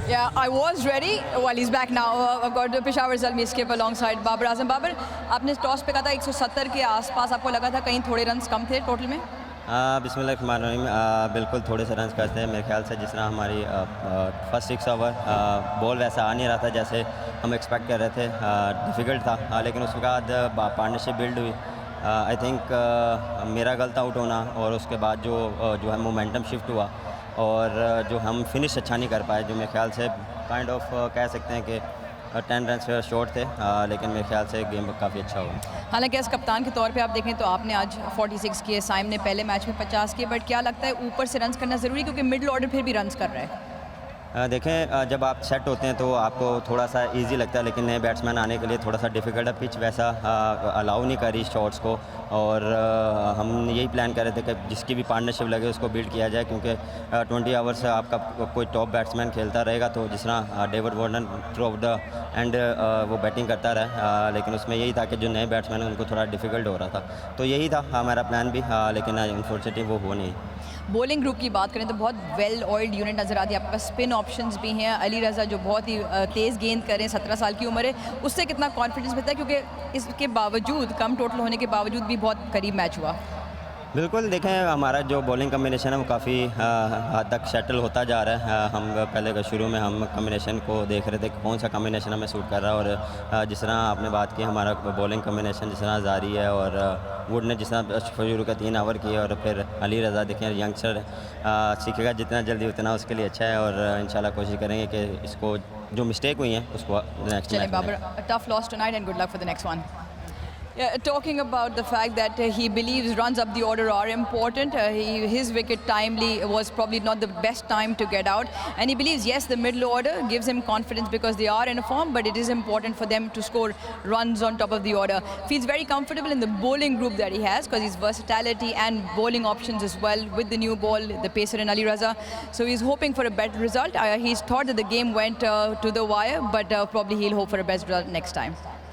Yeah, I was ready. Well, he's back now. I've got Peshawar Zalmi skip alongside Babar Azam. Babar, आपने toss पे कहा था 170 के आसपास, आपको लगा था कहीं थोड़े रन्स कम थे टोटल में? बिस्मिल्लाहिर्रहमानिर्रहीम, बिल्कुल थोड़े से रन करते हैं मेरे ख्याल से। जिस तरह हमारी फर्स्ट 6 ओवर बॉल वैसा आ नहीं रहा था जैसे हम एक्सपेक्ट कर रहे थे, डिफ़िकल्ट था, लेकिन उसके बाद पार्टनरशिप बिल्ड हुई। आई थिंक मेरा गलत आउट होना और उसके बाद जो है मोमेंटम शिफ्ट हुआ और जो हम फिनिश अच्छा नहीं कर पाए, जो मेरे ख्याल से काइंड ऑफ कह सकते हैं कि 10 रन शॉर्ट थे, लेकिन मेरे ख्याल से गेम काफ़ी अच्छा हुआ। हालांकि एस कप्तान के तौर पे आप देखें तो आपने आज 46 किए, साइम ने पहले मैच में 50 किए, बट क्या लगता है ऊपर से रन्स करना ज़रूरी, क्योंकि मिडिल ऑर्डर फिर भी रन्स कर रहा है? देखें, जब आप सेट होते हैं तो आपको थोड़ा सा इजी लगता है, लेकिन नए बैट्समैन आने के लिए थोड़ा सा डिफ़िकल्ट है। पिच वैसा अलाउ नहीं करी शॉट्स को, और हम यही प्लान कर रहे थे कि जिसकी भी पार्टनरशिप लगे उसको बिल्ड किया जाए, क्योंकि 20 आवर्स आपका कोई टॉप बैट्समैन खेलता रहेगा तो जिस तरह David Warner through out the end वो बैटिंग करता रहा, लेकिन उसमें यही था कि जो नए बैट्समैन हैं उनको थोड़ा डिफ़िकल्ट हो रहा था, तो यही था हमारा प्लान भी, लेकिन अनफॉर्चुनेटली वो हुआ नहीं। बॉलिंग ग्रुप की बात करें तो बहुत वेल ऑयल्ड यूनिट नज़र आती है, आपके पास स्पिन ऑप्शंस भी हैं। अली रज़ा जो बहुत ही तेज़ गेंद करें, 17 साल की उम्र है, उससे कितना कॉन्फिडेंस मिलता है, क्योंकि इसके बावजूद कम टोटल होने के बावजूद भी बहुत करीब मैच हुआ? बिल्कुल, देखें हमारा जो बॉलिंग कम्बिनेशन है वो काफ़ी हद तक सेटल होता जा रहा है। हम पहले का शुरू में हम कम्बिनेशन को देख रहे थे कि कौन सा कम्बिनेशन हमें सूट कर रहा है, और जिस तरह आपने बात की हमारा बॉलिंग कम्बिनेशन जिस तरह जारी है, और वुड ने जिस तरह शुरू का 3 ओवर किए, और फिर अली रज़ा देखें यंगस्टर सीखेगा जितना जल्दी उतना उसके लिए अच्छा है, और इंशाल्लाह कोशिश करेंगे कि इसको जो मिस्टेक हुई हैं उसको नेक्स्ट चलें Babar, tough loss tonight and good luck for the next one. Yeah, talking about the fact that he believes runs up the order are important. His wicket timely was probably not the best time to get out, and he believes yes, the middle order gives him confidence because they are in a form, but it is important for them to score runs on top of the order. Feels very comfortable in the bowling group that he has because his versatility and bowling options as well with the new ball, the pacer and Ali Raza. So he's hoping for a better result. He's thought that the game went to the wire, but probably he'll hope for a best result next time.